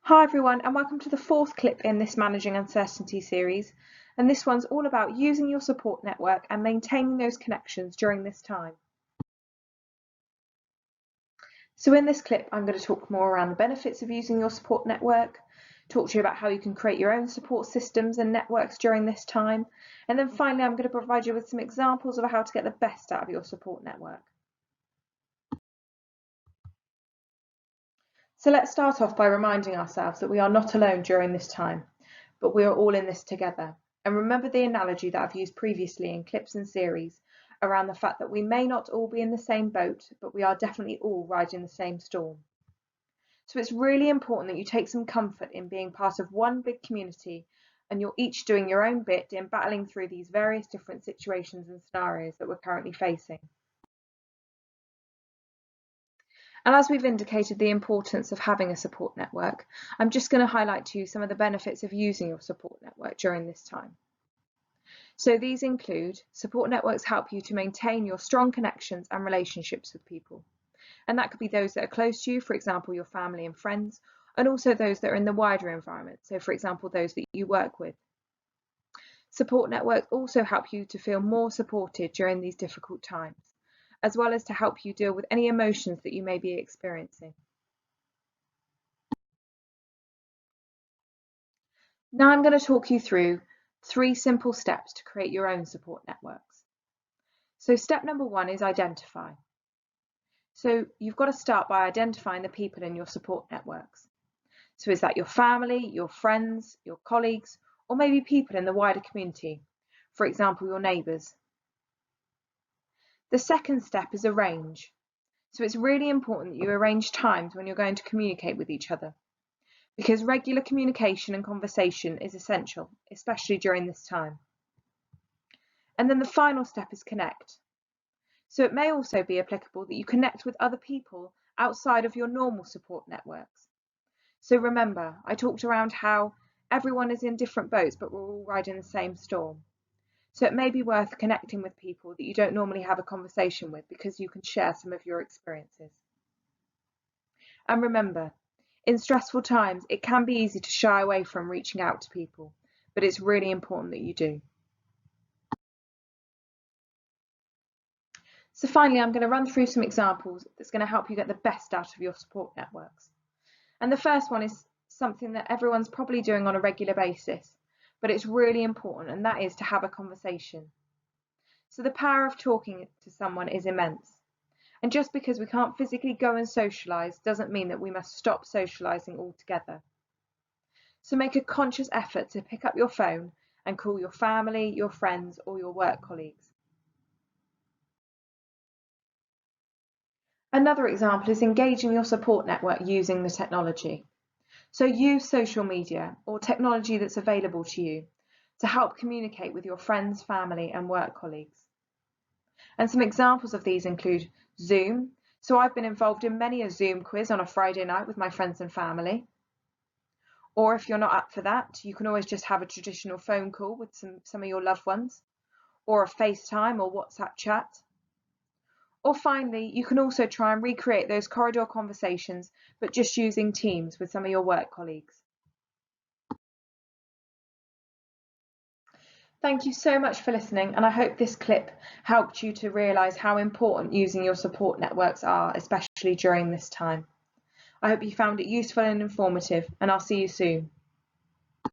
Hi everyone, and welcome to the fourth clip in this Managing Uncertainty series. And this one's all about using your support network and maintaining those connections during this time. So in this clip, I'm going to talk more around the benefits of using your support network, talk to you about how you can create your own support systems and networks during this time. And then finally, I'm going to provide you with some examples of how to get the best out of your support network. So let's start off by reminding ourselves that we are not alone during this time, but we are all in this together. And remember the analogy that I've used previously in clips and series around the fact that we may not all be in the same boat, but we are definitely all riding the same storm. So it's really important that you take some comfort in being part of one big community and you're each doing your own bit in battling through these various different situations and scenarios that we're currently facing. And as we've indicated the importance of having a support network, I'm just going to highlight to you some of the benefits of using your support network during this time. So these include support networks help you to maintain your strong connections and relationships with people. And that could be those that are close to you, for example, your family and friends, and also those that are in the wider environment. So for example, those that you work with. Support networks also help you to feel more supported during these difficult times, as well as to help you deal with any emotions that you may be experiencing. Now I'm going to talk you through 3 simple steps to create your own support networks. So step number 1 is identify. So you've got to start by identifying the people in your support networks. So is that your family, your friends, your colleagues, or maybe people in the wider community, for example, your neighbours? The second step is arrange. So it's really important that you arrange times when you're going to communicate with each other, because regular communication and conversation is essential, especially during this time. And then the final step is connect. So it may also be applicable that you connect with other people outside of your normal support networks. So remember, I talked around how everyone is in different boats, but we're all riding the same storm. So it may be worth connecting with people that you don't normally have a conversation with because you can share some of your experiences. And remember, in stressful times, it can be easy to shy away from reaching out to people, but it's really important that you do. So finally, I'm going to run through some examples that's going to help you get the best out of your support networks. And the first one is something that everyone's probably doing on a regular basis, but it's really important, and that is to have a conversation. So the power of talking to someone is immense. And just because we can't physically go and socialise doesn't mean that we must stop socialising altogether. So make a conscious effort to pick up your phone and call your family, your friends, or your work colleagues. Another example is engaging your support network using the technology. So use social media or technology that's available to you to help communicate with your friends, family, and work colleagues. And some examples of these include Zoom. So I've been involved in many a Zoom quiz on a Friday night with my friends and family. Or if you're not up for that, you can always just have a traditional phone call with some of your loved ones, or a FaceTime or WhatsApp chat. Or finally, you can also try and recreate those corridor conversations, but just using Teams with some of your work colleagues. Thank you so much for listening, and I hope this clip helped you to realise how important using your support networks are, especially during this time. I hope you found it useful and informative, and I'll see you soon.